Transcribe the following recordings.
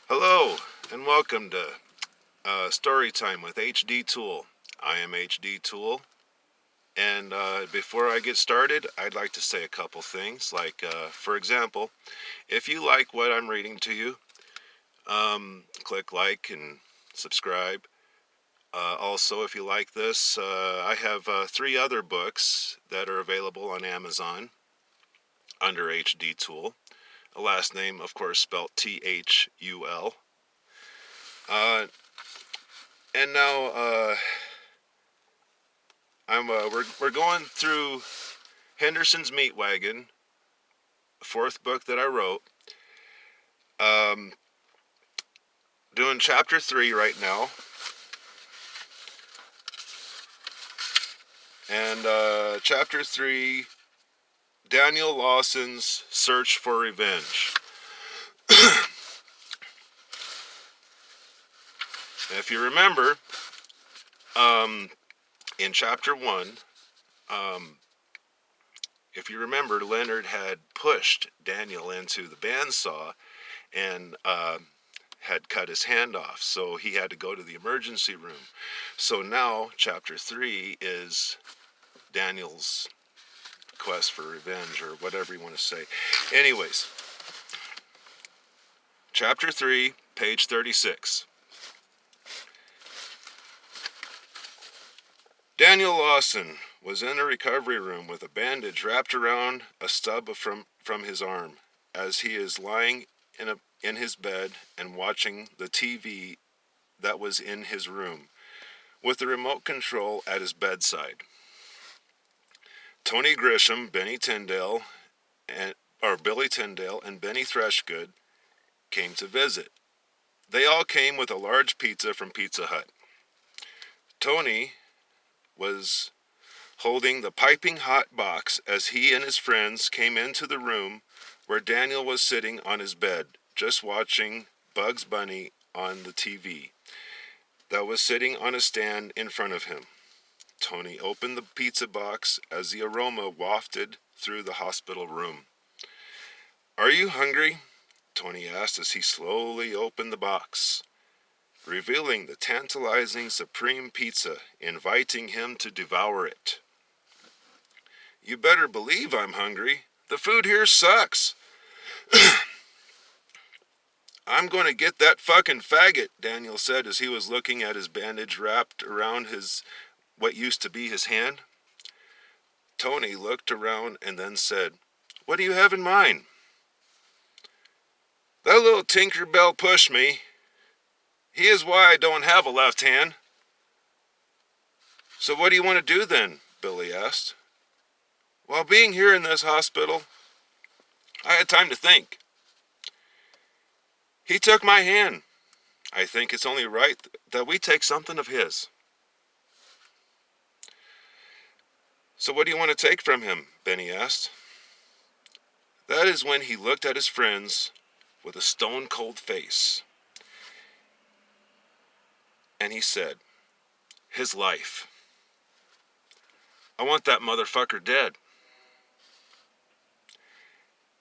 Hello, and welcome to Storytime with HDTHUL. I am HDTHUL, and before I get started, I'd like to say a couple things. For example, if you like what I'm reading to you, click like and subscribe. Also, if you like this, I have 3 other books that are available on Amazon under HDTHUL. A last name, of course, spelled THUL. Uh, and now we're going through Henderson's Meat Wagon, 4th book that I wrote. Doing chapter 3 right now, and chapter 3, Daniel Lawson's Search for Revenge. If you remember, in chapter 1, Leonard had pushed Daniel into the bandsaw and had cut his hand off, so he had to go to the emergency room. So now, chapter 3 is Daniel's quest for revenge, or whatever you want to say. Anyways, chapter 3, page 36. Daniel Lawson was in a recovery room with a bandage wrapped around a stub from his arm as he is lying in his bed and watching the TV that was in his room, with the remote control at his bedside. Tony Grisham, Billy Tyndale, and Benny Thrushgood came to visit. They all came with a large pizza from Pizza Hut. Tony was holding the piping hot box as he and his friends came into the room where Daniel was sitting on his bed, just watching Bugs Bunny on the TV that was sitting on a stand in front of him. Tony opened the pizza box as the aroma wafted through the hospital room. "Are you hungry?" Tony asked as he slowly opened the box, revealing the tantalizing supreme pizza, inviting him to devour it. "You better believe I'm hungry. The food here sucks." "I'm going to get that fucking faggot," Daniel said as he was looking at his bandage wrapped around what used to be his hand. Tony looked around and then said, "What do you have in mind?" "That little Tinkerbell pushed me. He is why I don't have a left hand." "So what do you want to do then?" Billy asked. "While being here in this hospital, I had time to think. He took my hand. I think it's only right that we take something of his." "So what do you want to take from him?" Benny asked. That is when he looked at his friends with a stone-cold face. And he said, "His life. I want that motherfucker dead."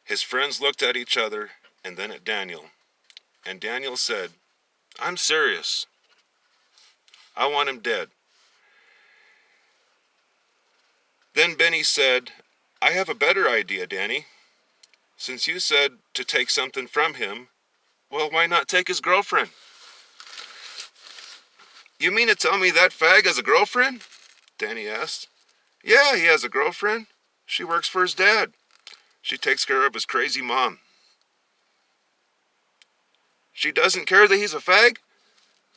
His friends looked at each other and then at Daniel. And Daniel said, "I'm serious. I want him dead." Then Benny said, "I have a better idea, Danny. Since you said to take something from him, well, why not take his girlfriend?" "You mean to tell me that fag has a girlfriend?" Danny asked. "Yeah, he has a girlfriend. She works for his dad. She takes care of his crazy mom." "She doesn't care that he's a fag?"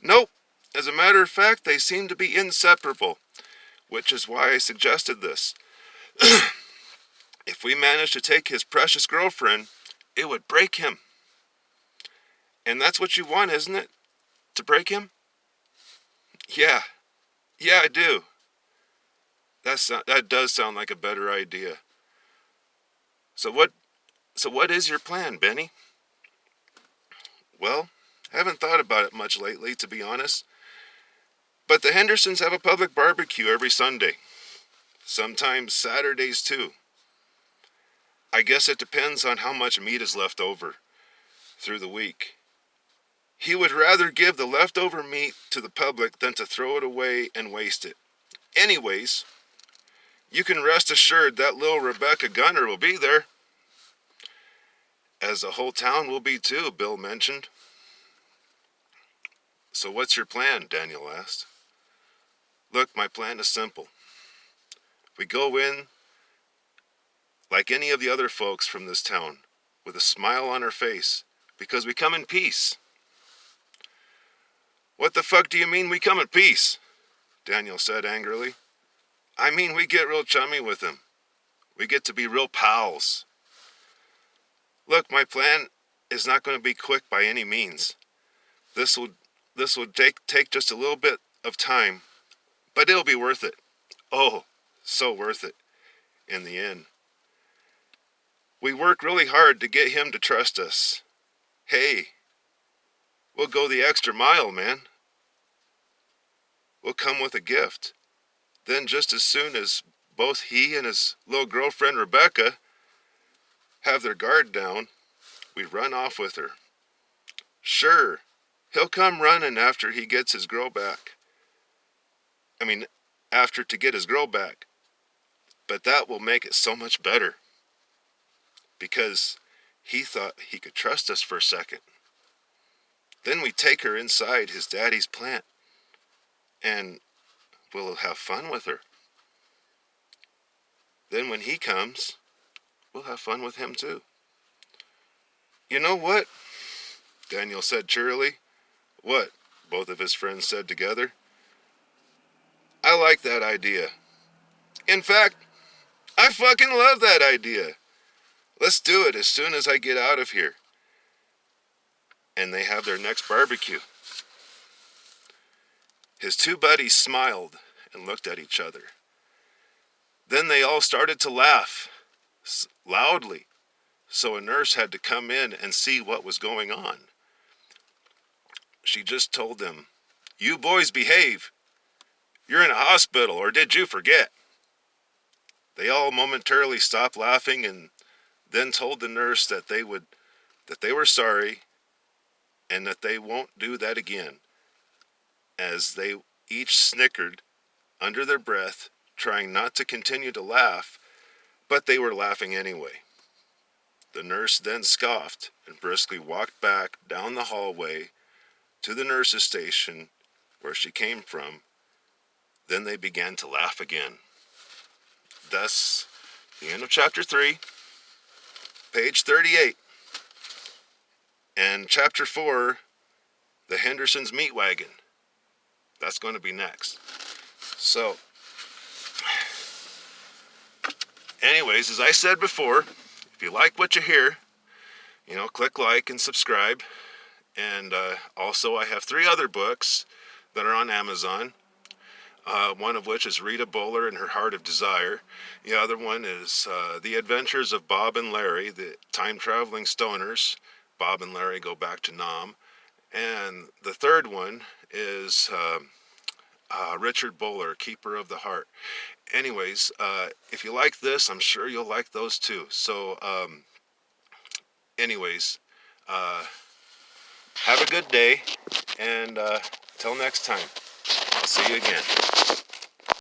"Nope. As a matter of fact, they seem to be inseparable, which is why I suggested this. If we manage to take his precious girlfriend, it would break him." "And that's what you want, isn't it? To break him?" Yeah, I do. That does sound like a better idea. So what is your plan, Benny?" "Well, I haven't thought about it much lately, to be honest. But the Hendersons have a public barbecue every Sunday. Sometimes Saturdays, too. I guess it depends on how much meat is left over through the week. He would rather give the leftover meat to the public than to throw it away and waste it. Anyways, you can rest assured that little Rebecca Gunner will be there. As the whole town will be too, Bill mentioned. So what's your plan? Daniel asked. Look, my plan is simple. We go in like any of the other folks from this town, with a smile on our face, because we come in peace. What the fuck do you mean we come in peace? Daniel said angrily. I mean we get real chummy with him. We get to be real pals. Look, my plan is not going to be quick by any means. This will take just a little bit of time, but it'll be worth it. Oh, so worth it in the end. We work really hard to get him to trust us. Hey, we'll go the extra mile, man. We'll come with a gift. Then just as soon as both he and his little girlfriend Rebecca have their guard down, we run off with her. Sure, he'll come running after he gets his girl back. After to get his girl back. But that will make it so much better. Because he thought he could trust us for a second. Then we take her inside his daddy's plant. And we'll have fun with her. Then when he comes, we'll have fun with him too. You know what? Daniel said cheerily. What? Both of his friends said together. I like that idea. In fact, I fucking love that idea. Let's do it as soon as I get out of here. And they have their next barbecue. His two buddies smiled and looked at each other. Then they all started to laugh, loudly, so a nurse had to come in and see what was going on. She just told them, You boys behave. You're in a hospital, or did you forget? They all momentarily stopped laughing and then told the nurse that they were sorry and that they won't do that again, as they each snickered under their breath, trying not to continue to laugh, but they were laughing anyway. The nurse then scoffed and briskly walked back down the hallway to the nurse's station where she came from. Then they began to laugh again. Thus, the end of chapter 3, page 38. And chapter 4, the Henderson's Meat Wagon. That's going to be next. So, anyways, as I said before, if you like what you hear, click like and subscribe. And also I have 3 other books that are on Amazon. One of which is Rita Bowler and Her Heart of Desire. The other one is The Adventures of Bob and Larry, the time-traveling stoners. Bob and Larry go back to Nam. And the third one is Richard Bowler, Keeper of the Heart. Anyways, if you like this, I'm sure you'll like those too. So, have a good day, and till next time, I'll see you again.